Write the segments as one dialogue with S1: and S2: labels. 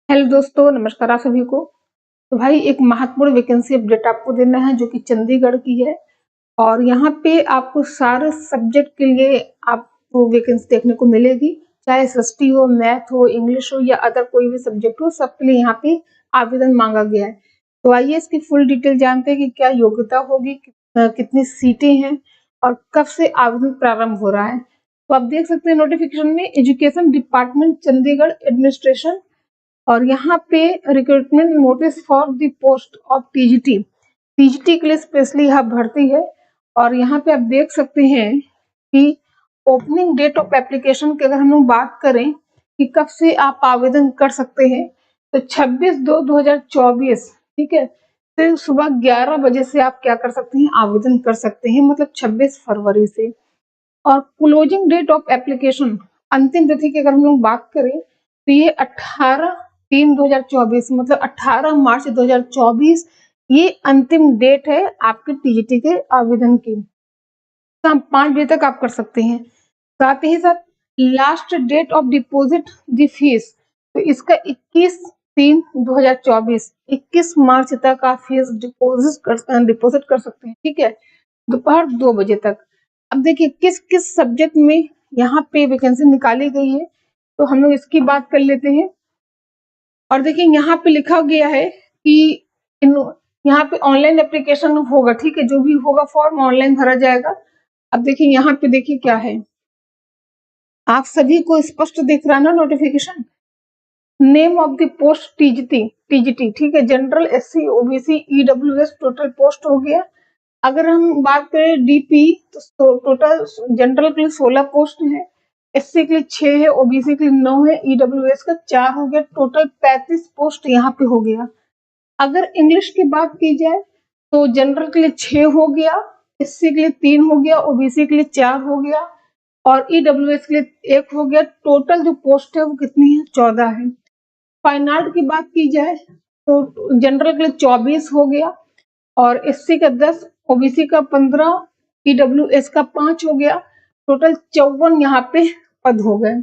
S1: Hello दोस्तों, नमस्कार आप सभी को। तो भाई एक महत्वपूर्ण वैकेंसी अपडेट आपको देना है जो कि चंडीगढ़ की है। और यहाँ पे आपको सारे सब्जेक्ट के लिए आपको वैकेंसी देखने को मिलेगी, चाहे एसएसटी हो, मैथ हो, इंग्लिश हो या अदर कोई भी सब्जेक्ट हो, सबके लिए यहाँ पे आवेदन मांगा गया है। तो आइए इसकी फुल डिटेल जानते हैं कि क्या योग्यता होगी, कितनी सीटें हैं और कब से आवेदन प्रारंभ हो रहा है। तो आप देख सकते हैं नोटिफिकेशन में एजुकेशन डिपार्टमेंट चंडीगढ़ एडमिनिस्ट्रेशन, और यहाँ पे recruitment notice for the post of TGT. TGT के लिए स्पेशली यहाँ भर्ती है। और यहाँ पे आप देख सकते हैं कि ओपनिंग डेट ऑफ एप्लीकेशन की अगर हम लोग बात करें कि कब से आप आवेदन कर सकते हैं, तो 26/2/2024, ठीक है, फिर सुबह 11 बजे से आप क्या कर सकते हैं, आवेदन कर सकते हैं, मतलब 26 फरवरी से। और क्लोजिंग डेट ऑफ एप्लीकेशन, अंतिम तिथि की अगर हम लोग बात करें तो ये 18/3/2024, मतलब 18 मार्च 2024 ये अंतिम डेट है आपके टीजीटी के आवेदन की। शाम 5 बजे तक आप कर सकते हैं। साथ ही साथ last date of deposit the fees, तो इसका 21/3/2024, 21 मार्च तक आप फीस डिपॉजिट कर सकते हैं, ठीक है, दोपहर 2 बजे तक। अब देखिए किस किस सब्जेक्ट में यहाँ पे वैकेंसी निकाली गई है, तो हम लोग इसकी बात कर लेते हैं। और देखिए यहाँ पे लिखा गया है कि यहाँ पे ऑनलाइन एप्लीकेशन होगा, ठीक है, जो भी होगा फॉर्म ऑनलाइन भरा जाएगा। अब देखिए यहाँ पे देखिए क्या है, आप सभी को स्पष्ट दिख रहा है ना notification. Name of the post TGT, ठीक है, general, SC, OBC, EWS, total post हो गया। अगर हम बात करें डीपी तो टोटल जनरल के लिए 16 पोस्ट है, एससी के लिए 6 है, ओबीसी के लिए 9 है, ईडब्ल्यूएस का 4 हो गया, टोटल 35 पोस्ट यहाँ पे हो गया। अगर इंग्लिश की बात की जाए तो जनरल के लिए 6 हो गया, एससी के लिए 3 हो गया, ओबीसी के लिए 4 हो गया और ईडब्ल्यूएस के लिए 1 हो गया। टोटल जो पोस्ट है वो कितनी है, 14 है। फाइन आर्ट की बात की जाए तो जनरल के लिए 24 हो गया और एससी का 10, ओबीसी का 15, ईडब्ल्यूएस का 5 हो गया। टोटल 54 यहाँ पे पद हो गए।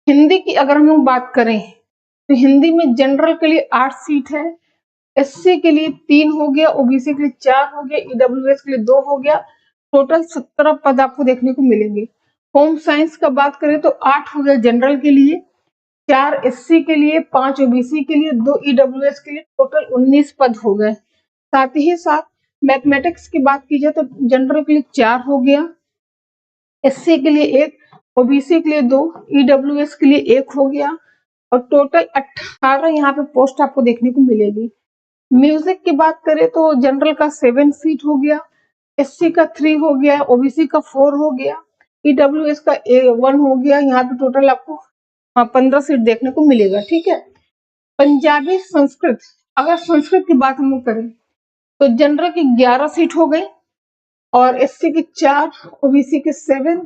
S1: हिंदी की अगर हम लोग बात करें तो हिंदी में जनरल के लिए 8 सीट है, एससी के लिए 3 हो गया, ओबीसी के लिए 4 हो गया, ईडब्ल्यूएस के लिए 2 हो गया। टोटल 17 पद आपको देखने को मिलेंगे। होम साइंस का बात करें तो 8 हो गया जनरल के लिए, 4 एससी के लिए, 5 ओबीसी के लिए, 2 ईडब्ल्यूएस के लिए, टोटल 19 पद हो गए। साथ ही साथ मैथमेटिक्स की बात की जाए तो जनरल के लिए 4 हो गया, एससी के लिए 1, ओबीसी के लिए 2, ईडब्ल्यूएस के लिए 1 हो गया और टोटल 18 यहाँ पे पोस्ट आपको देखने को मिलेगी। म्यूजिक की बात करें तो जनरल का 7 सीट हो गया, एससी का 3 हो गया, ओबीसी का 4 हो गया, ईडब्ल्यूएस का 1 हो गया। यहाँ पे टोटल आपको 15 सीट देखने को मिलेगा, ठीक है। पंजाबी संस्कृत, अगर संस्कृत की बात हम लोग करें तो जनरल की 11 सीट हो गई और एससी की 4, ओबीसी की 7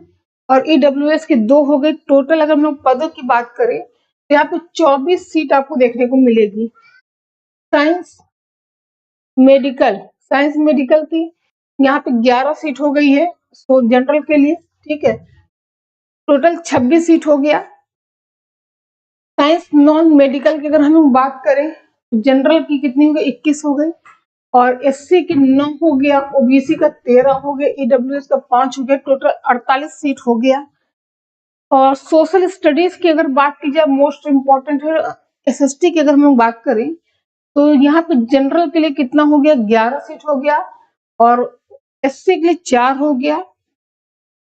S1: और ईडब्ल्यूएस की 2 हो गई। टोटल अगर हम लोग पदों की बात करें तो यहाँ पे 24 सीट आपको देखने को मिलेगी। साइंस साइंस मेडिकल की यहाँ पे 11 सीट हो गई है, सो जनरल के लिए, ठीक है, टोटल 26 सीट हो गया। साइंस नॉन मेडिकल की अगर हम लोग बात करें तो जनरल की कितनी हो गई, 21 हो गई और एससी की 9 हो गया, ओबीसी का 13 हो गया, ईडब्ल्यूएस का 5 हो गया, टोटल 48 सीट हो गया। और सोशल स्टडीज की अगर बात की जाए, मोस्ट इम्पोर्टेंट है, एसएसटी की अगर हम लोग बात करें तो यहाँ पे जनरल के लिए कितना हो गया, 11 सीट हो गया और एससी के लिए 4 हो गया,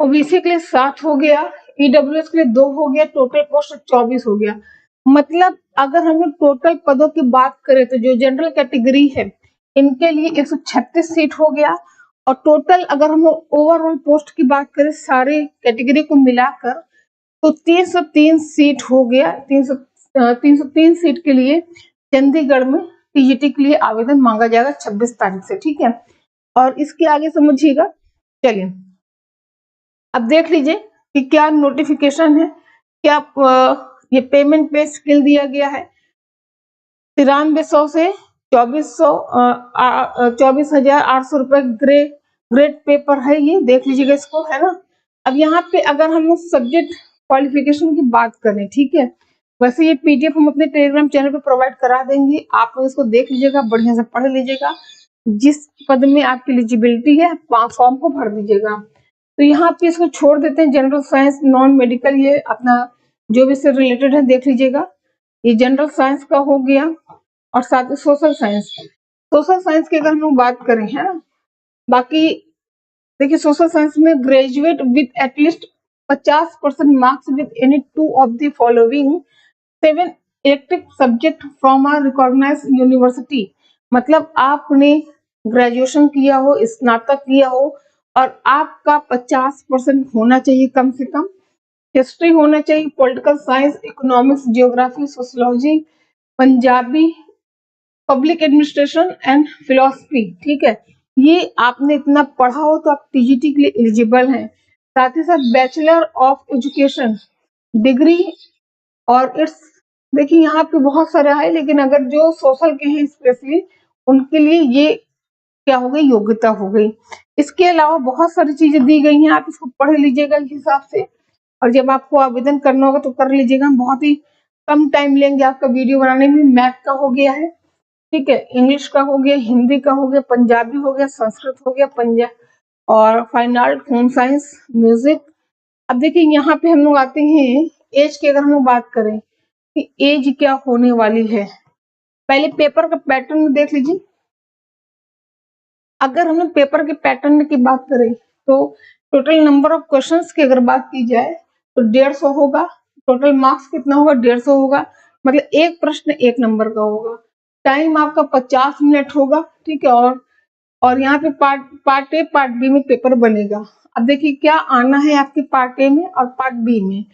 S1: ओबीसी के लिए 7 हो गया, ईडब्ल्यूएस के लिए 2 हो गया, टोटल पोस्ट 24 हो गया। मतलब अगर हम लोग टोटल पदों की बात करें तो जो जनरल कैटेगरी है इनके लिए 136 सीट हो गया और टोटल अगर हम लोग ओवरऑल पोस्ट की बात करें सारे कैटेगरी को मिलाकर तो 303 सीट हो गया। 303 सीट के लिए चंडीगढ़ में टीजीटी के लिए आवेदन मांगा जाएगा 26 तारीख से, ठीक है। और इसके आगे समझिएगा, चलिए अब देख लीजिए कि क्या नोटिफिकेशन है, क्या ये पेमेंट पे स्केल दिया गया है 9300 से 24,800 रुपए ग्रेड पेपर है, ये देख लीजिएगा इसको, है ना। अब यहाँ पे अगर हम लोग सब्जेक्ट क्वालिफिकेशन की बात करें, ठीक है, वैसे ये पीडीएफ हम अपने टेलीग्राम चैनल पे प्रोवाइड करा देंगे, आप लोग इसको देख लीजिएगा, बढ़िया से पढ़ लीजिएगा, जिस पद में आपकी एलिजिबिलिटी है फॉर्म को भर दीजिएगा। तो यहाँ पे इसको छोड़ देते हैं, जनरल साइंस नॉन मेडिकल, ये अपना जो भी इससे रिलेटेड है देख लीजिएगा। ये जनरल साइंस का हो गया, और साथ ही सोशल साइंस। सोशल साइंस की अगर हम लोग बात करें, है ना, बाकी देखिए सोशल साइंस में graduate with at least 50% marks with any two of the following 7 elective subject from a recognised university. मतलब आपने ग्रेजुएशन किया हो, स्नातक किया हो, और आपका 50% होना चाहिए कम से कम। हिस्ट्री होना चाहिए, political science, economics, geography, sociology, Punjabi, public administration and philosophy. ठीक है, ये आपने इतना पढ़ा हो तो आप टीजीटी के लिए एलिजिबल हैं। साथ ही साथ बैचलर ऑफ एजुकेशन डिग्री, और इट्स देखिए यहाँ पे बहुत सारे है, लेकिन अगर जो सोशल के हैं स्पेशली उनके लिए ये क्या हो गई, योग्यता हो गई। इसके अलावा बहुत सारी चीजें दी गई हैं, आप इसको पढ़ लीजिएगा इस हिसाब से, और जब आपको आवेदन करना होगा तो कर लीजिएगा। बहुत ही कम टाइम लेंगे आपका वीडियो बनाने में। मैथ का हो गया है, ठीक है, इंग्लिश का हो गया, हिंदी का हो गया, पंजाबी हो गया, संस्कृत हो गया, और fine art, home science, music. अब देखिए यहाँ पे हम लोग आते हैं एज की, अगर हम लोग बात करें कि एज क्या होने वाली है, पहले पेपर का पैटर्न देख लीजिए। अगर हम पेपर के पैटर्न की बात करें तो टोटल नंबर ऑफ क्वेश्चंस की अगर बात की जाए तो 150 होगा। टोटल मार्क्स कितना होगा, 150 होगा, मतलब एक प्रश्न एक नंबर का होगा। टाइम आपका 50 मिनट होगा, ठीक है। और यहाँ पे पार्ट ए पार्ट बी में पेपर बनेगा। अब देखिए क्या आना है आपके पार्ट ए में और पार्ट बी में।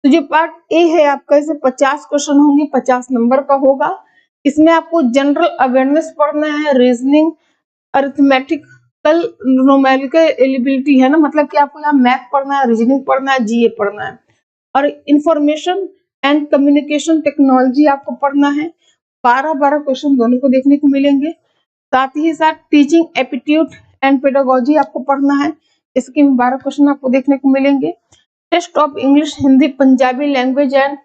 S1: तो जो पार्ट ए है आपका, इसमें 50 क्वेश्चन होंगे, 50 नंबर का होगा। इसमें आपको जनरल अवेयरनेस पढ़ना है, रीजनिंग, अरिथमेटिकल, न्यूमेरिकल एलिजिबिलिटी है ना, मतलब कि आपको यहाँ मैथ पढ़ना है, रीजनिंग पढ़ना है, जीए पढ़ना है, और इंफॉर्मेशन एंड कम्युनिकेशन टेक्नोलॉजी आपको पढ़ना है। 12 क्वेश्चन दोनों को देखने को मिलेंगे। साथ ही साथ टीचिंग एप्टीट्यूड एंड पेडागोजी आपको पढ़ना है, इसके 12 क्वेश्चन आपको देखने को मिलेंगे। Test of English, Hindi, Punjabi language and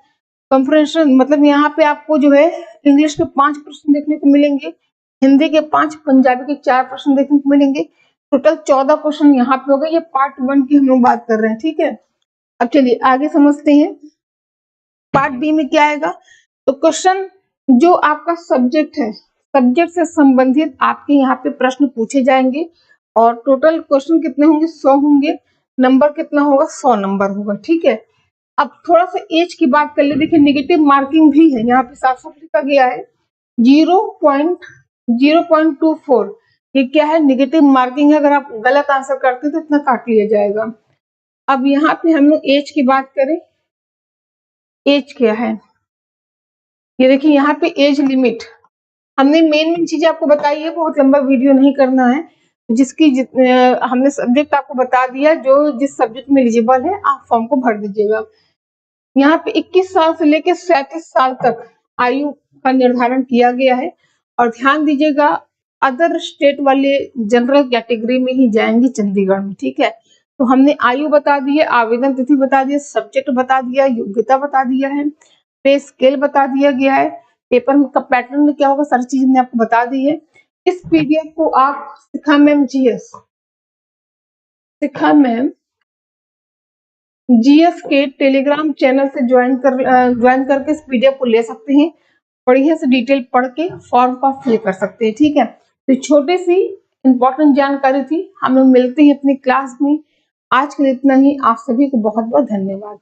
S1: comprehension, मतलब यहाँ पे आपको जो है इंग्लिश के 5 प्रश्न देखने को मिलेंगे, हिंदी के 5, पंजाबी के 4 प्रश्न देखने को मिलेंगे। टोटल 14 क्वेश्चन यहाँ पे हो गए। ये पार्ट 1 की हम लोग बात कर रहे हैं, ठीक है। अब चलिए आगे समझते हैं पार्ट बी में क्या आएगा। तो क्वेश्चन जो आपका सब्जेक्ट है, सब्जेक्ट से संबंधित आपके यहाँ पे प्रश्न पूछे जाएंगे, और टोटल क्वेश्चन कितने होंगे, 100 होंगे। नंबर कितना होगा, 100 नंबर होगा, ठीक है। अब थोड़ा सा एज की बात कर ले। देखिए नेगेटिव मार्किंग भी है, यहाँ पे साफ साफ लिखा गया है 0.24। ये क्या है, नेगेटिव मार्किंग है। अगर आप गलत आंसर करते हैं तो इतना काट लिया जाएगा। अब यहाँ पे हम लोग एज की बात करें, एज क्या है, ये देखिए यहाँ पे एज लिमिट हमने मेन चीजें आपको बताई है, बहुत लंबा वीडियो नहीं करना है। जिसकी हमने सब्जेक्ट आपको बता दिया, जो जिस सब्जेक्ट में एलिजिबल है आप फॉर्म को भर दीजिएगा। यहाँ पे 21 साल से लेकर 37 साल तक आयु का निर्धारण किया गया है। और ध्यान दीजिएगा, अदर स्टेट वाले जनरल कैटेगरी में ही जाएंगे चंडीगढ़ में, ठीक है। तो हमने आयु बता दी है, आवेदन तिथि बता दी है, सब्जेक्ट बता दिया, योग्यता बता दिया है, पे स्केल बता दिया गया है, पेपर का पैटर्न में क्या होगा, सारी चीज हमने आपको बता दी है। इस पीडीएफ को आप शिखा मैम जीएस, शिखा मैम जीएस के टेलीग्राम चैनल से ज्वाइन करके इस पीडीएफ को ले सकते हैं। बढ़िया से डिटेल पढ़ के फॉर्म का फिल कर सकते हैं, ठीक है। तो छोटी सी इंपॉर्टेंट जानकारी थी। हम लोग मिलते हैं अपनी क्लास में। आज के लिए इतना ही। आप सभी को बहुत बहुत धन्यवाद।